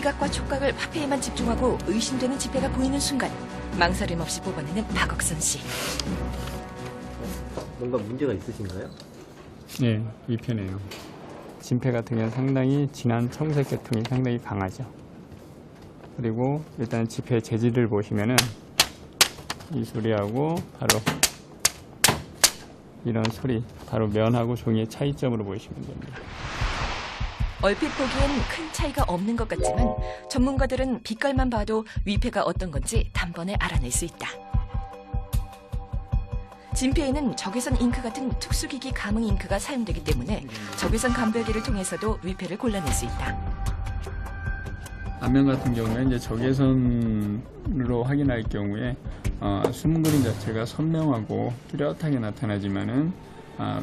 시각과 촉각을 화폐에만 집중하고 의심되는 지폐가 보이는 순간 망설임 없이 뽑아내는 박억선 씨. 뭔가 문제가 있으신가요? 네, 위패네요. 진폐 같은 경우는 상당히 진한 청색 계통이 상당히 강하죠. 그리고 일단 지폐 재질을 보시면은 이 소리하고 바로 이런 소리, 바로 면하고 종이의 차이점으로 보시면 됩니다. 얼핏 보기엔 큰 차이가 없는 것 같지만 전문가들은 빛깔만 봐도 위패가 어떤 건지 단번에 알아낼 수 있다. 진폐에는 적외선 잉크 같은 특수기기 감응 잉크가 사용되기 때문에 적외선 감별기를 통해서도 위패를 골라낼 수 있다. 앞면 같은 경우에 이제 적외선으로 확인할 경우에 숨은 그림 자체가 선명하고 뚜렷하게 나타나지만은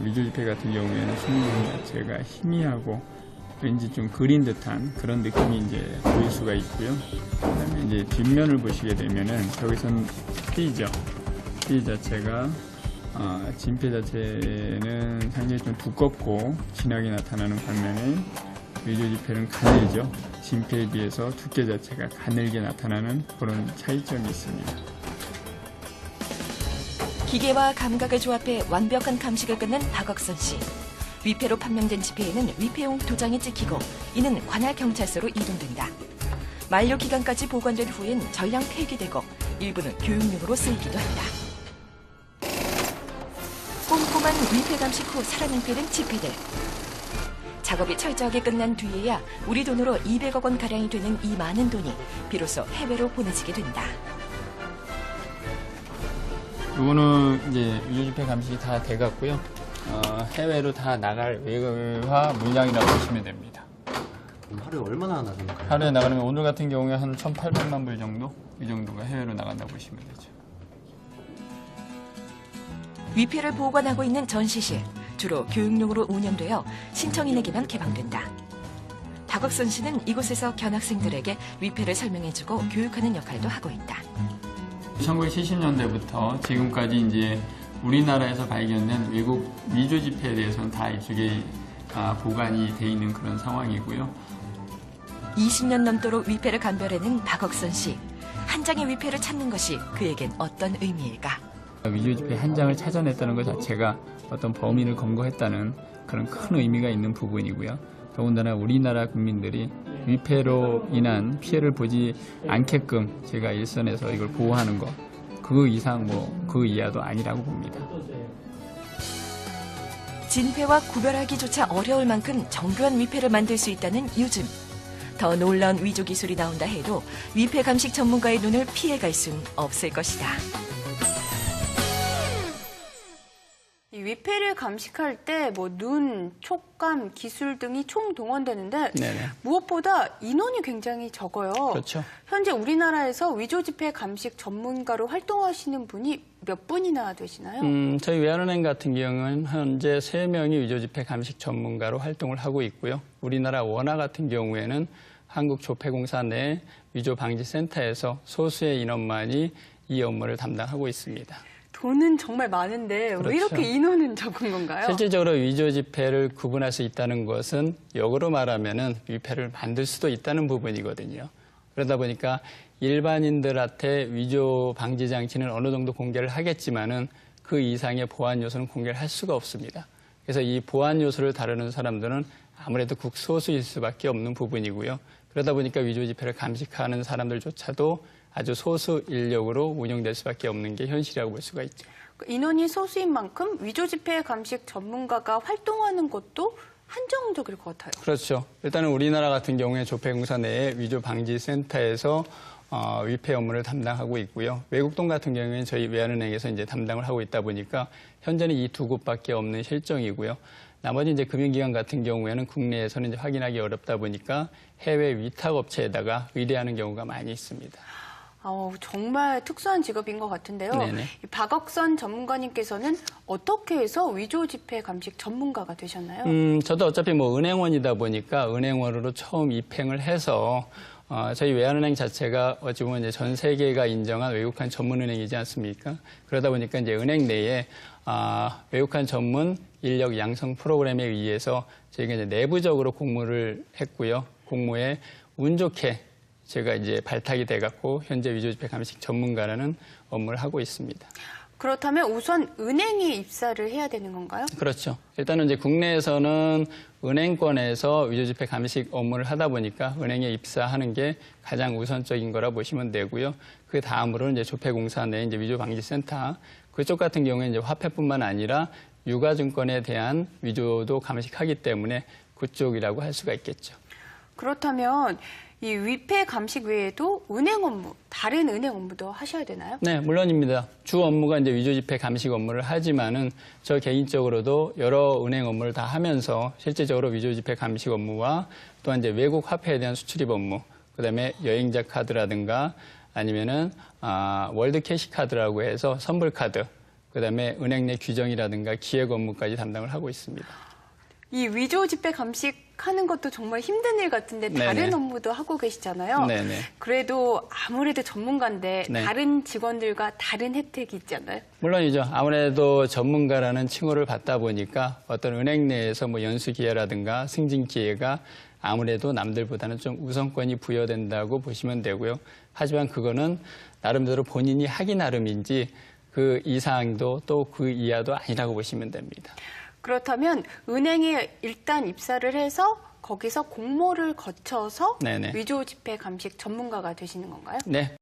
위조지폐 같은 경우에는 숨은 그림 자체가 희미하고 왠지 좀 그린 듯한 그런 느낌이 이제 보일 수가 있고요. 그다음에 이제 뒷면을 보시게 되면은 적외선 띠죠. 띠 자체가 진폐 자체는 상당히 좀 두껍고 진하게 나타나는 반면에 위조지폐는 가늘죠. 진폐에 비해서 두께 자체가 가늘게 나타나는 그런 차이점이 있습니다. 기계와 감각을 조합해 완벽한 감식을 끝낸 박억선 씨. 위패로 판명된 지폐에는 위패용 도장이 찍히고 이는 관할 경찰서로 이동된다. 만료 기간까지 보관된 후엔 전량 폐기되고 일부는 교육용으로 쓰이기도 한다. 꼼꼼한 위패 감식 후 살아남게 지폐들. 작업이 철저하게 끝난 뒤에야 우리 돈으로 200억 원 가량이 되는 이 많은 돈이 비로소 해외로 보내지게 된다. 이거는 이제 위조지폐 감식이 다 돼갔고요. 해외로 다 나갈 외화 물량이라고 보시면 됩니다. 그럼 하루에 얼마나 나가는가요? 하루에 나가는 건 오늘 같은 경우에 한 1,800만 불 정도? 이 정도가 해외로 나간다고 보시면 되죠. 위패를 보관하고 있는 전시실. 주로 교육용으로 운영되어 신청인에게만 개방된다. 박억선 씨는 이곳에서 견학생들에게 위패를 설명해주고 교육하는 역할도 하고 있다. 1970년대부터 지금까지 이제 우리나라에서 발견된 외국 위조지폐에 대해서는 다 이쪽에 보관이 돼 있는 그런 상황이고요. 20년 넘도록 위패를 감별해낸 박억선 씨. 한 장의 위패를 찾는 것이 그에겐 어떤 의미일까? 위조지폐 한 장을 찾아냈다는 것 자체가 어떤 범인을 검거했다는 그런 큰 의미가 있는 부분이고요. 더군다나 우리나라 국민들이 위패로 인한 피해를 보지 않게끔 제가 일선에서 이걸 보호하는 것, 그 이상 그 이하도 아니라고 봅니다. 진폐와 구별하기조차 어려울 만큼 정교한 위패를 만들 수 있다는 요즘. 더 놀라운 위조 기술이 나온다 해도 위패 감식 전문가의 눈을 피해갈 순 없을 것이다. 이 위패를 감식할 때 뭐 눈, 촉감, 기술 등이 총동원되는데 네네. 무엇보다 인원이 굉장히 적어요. 그렇죠. 현재 우리나라에서 위조지폐 감식 전문가로 활동하시는 분이 몇 분이나 되시나요? 저희 외환은행 같은 경우는 현재 3명이 위조지폐 감식 전문가로 활동을 하고 있고요. 우리나라 원화 같은 경우에는 한국조폐공사 내 위조방지센터에서 소수의 인원만이 이 업무를 담당하고 있습니다. 돈은 정말 많은데 그렇죠. 왜 이렇게 인원은 적은 건가요? 실질적으로 위조지폐를 구분할 수 있다는 것은 역으로 말하면은 위패를 만들 수도 있다는 부분이거든요. 그러다 보니까 일반인들한테 위조 방지 장치는 어느 정도 공개를 하겠지만은 그 이상의 보안 요소는 공개를 할 수가 없습니다. 그래서 이 보안 요소를 다루는 사람들은 아무래도 극소수일 수밖에 없는 부분이고요. 그러다 보니까 위조지폐를 감식하는 사람들조차도 아주 소수 인력으로 운영될 수밖에 없는 게 현실이라고 볼 수가 있죠. 인원이 소수인 만큼 위조지폐 감식 전문가가 활동하는 것도 한정적일 것 같아요. 그렇죠. 일단은 우리나라 같은 경우에 조폐공사 내에 위조방지센터에서 위패 업무를 담당하고 있고요. 외국 돈 같은 경우에는 저희 외환은행에서 이제 담당을 하고 있다 보니까 현재는 이 두 곳밖에 없는 실정이고요. 나머지 이제 금융기관 같은 경우에는 국내에서는 이제 확인하기 어렵다 보니까 해외 위탁업체에다가 의뢰하는 경우가 많이 있습니다. 정말 특수한 직업인 것 같은데요. 네네. 이 박억선 전문가님께서는 어떻게 해서 위조지폐 감식 전문가가 되셨나요? 저도 어차피 은행원이다 보니까 은행원으로 처음 입행을 해서 저희 외환은행 자체가 어찌 보면 이제 전 세계가 인정한 외국환 전문은행이지 않습니까? 그러다 보니까 이제 은행 내에 외국환 전문 인력 양성 프로그램에 의해서 저희가 이제 내부적으로 공모를 했고요. 공모에 운 좋게 제가 이제 발탁이 돼갖고 현재 위조지폐 감식 전문가라는 업무를 하고 있습니다. 그렇다면 우선 은행에 입사를 해야 되는 건가요? 그렇죠. 일단은 이제 국내에서는 은행권에서 위조지폐 감식 업무를 하다 보니까 은행에 입사하는 게 가장 우선적인 거라 보시면 되고요. 그 다음으로는 이제 조폐공사 내 이제 위조방지센터 그쪽 같은 경우에 이제 화폐뿐만 아니라 유가증권에 대한 위조도 감식하기 때문에 그쪽이라고 할 수가 있겠죠. 그렇다면 이 위패 감식 외에도 은행 업무, 다른 은행 업무도 하셔야 되나요? 네, 물론입니다. 주 업무가 이제 위조지폐 감식 업무를 하지만은 저 개인적으로도 여러 은행 업무를 다 하면서 실제적으로 위조지폐 감식 업무와 또한 이제 외국 화폐에 대한 수출입 업무, 그다음에 여행자 카드라든가 아니면은 월드 캐시 카드라고 해서 선불 카드, 그다음에 은행 내 규정이라든가 기획 업무까지 담당을 하고 있습니다. 이 위조 지폐 감식하는 것도 정말 힘든 일 같은데 다른 네네. 업무도 하고 계시잖아요. 네네. 그래도 아무래도 전문가인데 네. 다른 직원들과 다른 혜택이 있지 않나요? 물론이죠. 아무래도 전문가라는 칭호를 받다 보니까 어떤 은행 내에서 뭐 연수 기회라든가 승진 기회가 아무래도 남들보다는 좀 우선권이 부여된다고 보시면 되고요. 하지만 그거는 나름대로 본인이 하기 나름인지 그 이상도 또 그 이하도 아니라고 보시면 됩니다. 그렇다면 은행에 일단 입사를 해서 거기서 공모를 거쳐서 네네. 위조 지폐 감식 전문가가 되시는 건가요? 네.